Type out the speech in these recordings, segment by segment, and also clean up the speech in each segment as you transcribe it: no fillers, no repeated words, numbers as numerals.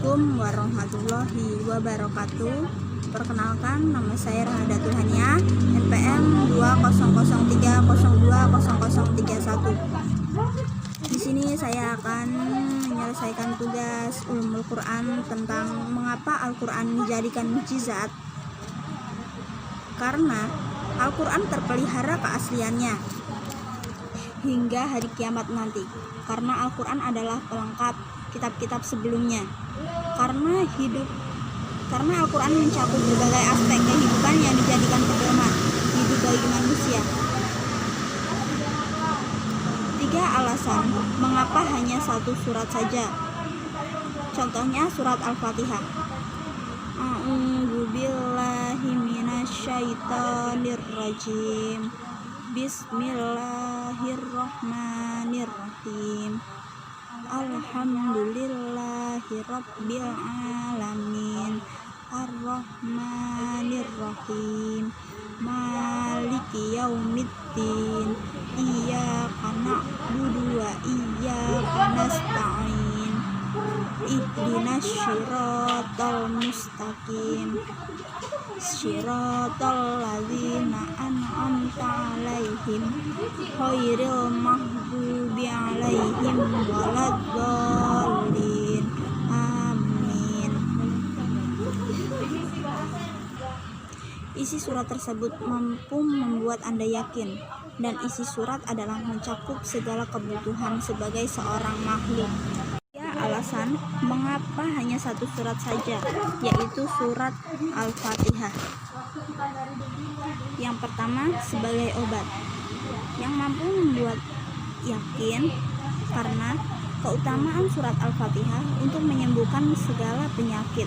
Assalamualaikum warahmatullahi wabarakatuh. Perkenalkan, nama saya Rahadatul Hania, NPM 2003020031. Di sini saya akan menyelesaikan tugas Ulumul Quran tentang mengapa Al-Quran dijadikan mukjizat. Karena Al-Quran terpelihara keasliannya hingga hari kiamat nanti. Karena Al-Quran adalah pelengkap kitab-kitab sebelumnya. Karena Al-Quran mencakup berbagai aspek kehidupan yang dijadikan pedoman hidup bagi manusia. 3 alasan mengapa hanya satu surat saja. Contohnya surat Al-Fatihah. A'udzubillahi minasyaitonirrajim. Bismillahirrahmanirrahim. Alhamdulillahi rabbil alamin. Ar-Rahmanir-Rahim. Maliki yaumiddin. Iyyaka na'budu wa iyyaka nasta'in. Ihdinas siratal mustaqim. Siratal ladzina an'amta 'alaihim ghairil maghdubi 'alaihim waladdallin. Amin. Isi surat tersebut mampu membuat Anda yakin, dan isi surat adalah mencakup segala kebutuhan sebagai seorang makhluk. Alasan mengapa hanya satu surat saja, yaitu surat Al-Fatihah. Yang pertama, sebagai obat yang mampu membuat yakin, karena keutamaan surat Al-Fatihah untuk menyembuhkan segala penyakit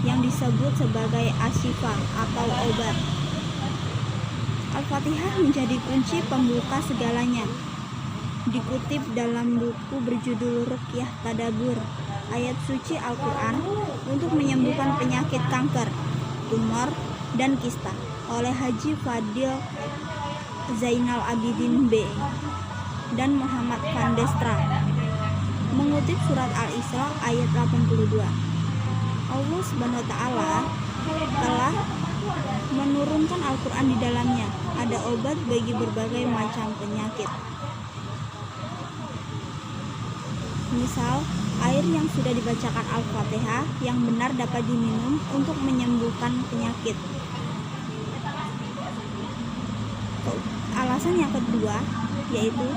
yang disebut sebagai asyifa atau obat. Al-Fatihah menjadi kunci pembuka segalanya. Dikutip dalam buku berjudul Ruqyah Tadabbur, ayat suci Al-Quran untuk menyembuhkan penyakit kanker, tumor, dan kista oleh Haji Fadil Zainal Abidin B. dan Muhammad Van Destra. Mengutip surat Al-Isra ayat 82, Allah Subhanahu wa Ta'ala telah menurunkan Al-Quran, di dalamnya ada obat bagi berbagai macam penyakit. Misal, air yang sudah dibacakan Al-Fatihah yang benar dapat diminum untuk menyembuhkan penyakit. Alasan yang kedua yaitu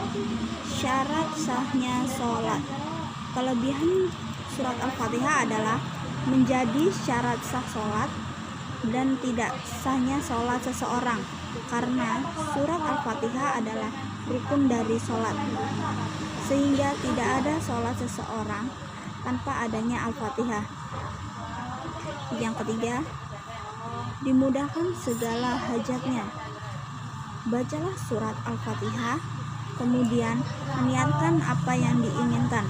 syarat sahnya sholat. Kelebihan surat Al-Fatihah adalah menjadi syarat sah sholat dan tidak sahnya sholat seseorang, karena surat Al-Fatihah adalah rukun dari sholat, sehingga tidak ada sholat seseorang tanpa adanya Al-Fatihah. Yang ketiga, dimudahkan segala hajatnya. Bacalah surat Al-Fatihah, kemudian niatkan apa yang diinginkan,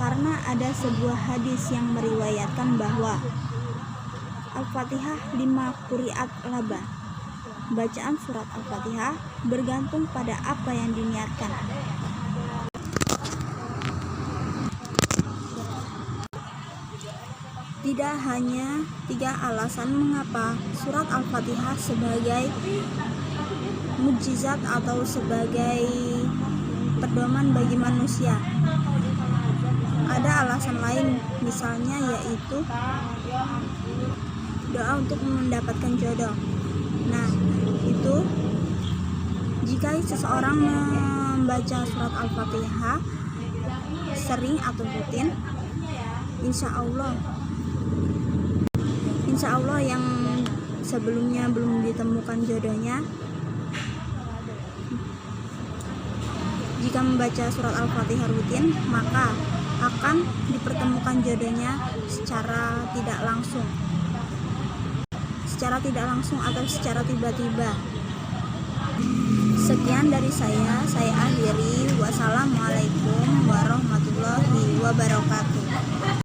karena ada sebuah hadis yang meriwayatkan bahwa Al-Fatihah 5 quri'at laba. Bacaan surat Al-Fatihah bergantung pada apa yang diniatkan. Tidak hanya 3 alasan mengapa surat Al-Fatihah sebagai mukjizat atau sebagai pedoman bagi manusia. Ada alasan lain, misalnya yaitu doa untuk mendapatkan jodoh. Nah, itu jika seseorang membaca surat Al-Fatihah sering atau rutin, insya Allah yang sebelumnya belum ditemukan jodohnya, jika membaca surat Al-Fatihah rutin, maka akan dipertemukan jodohnya secara tidak langsung atau secara tiba-tiba. Sekian dari saya akhiri. Wassalamualaikum warahmatullahi wabarakatuh.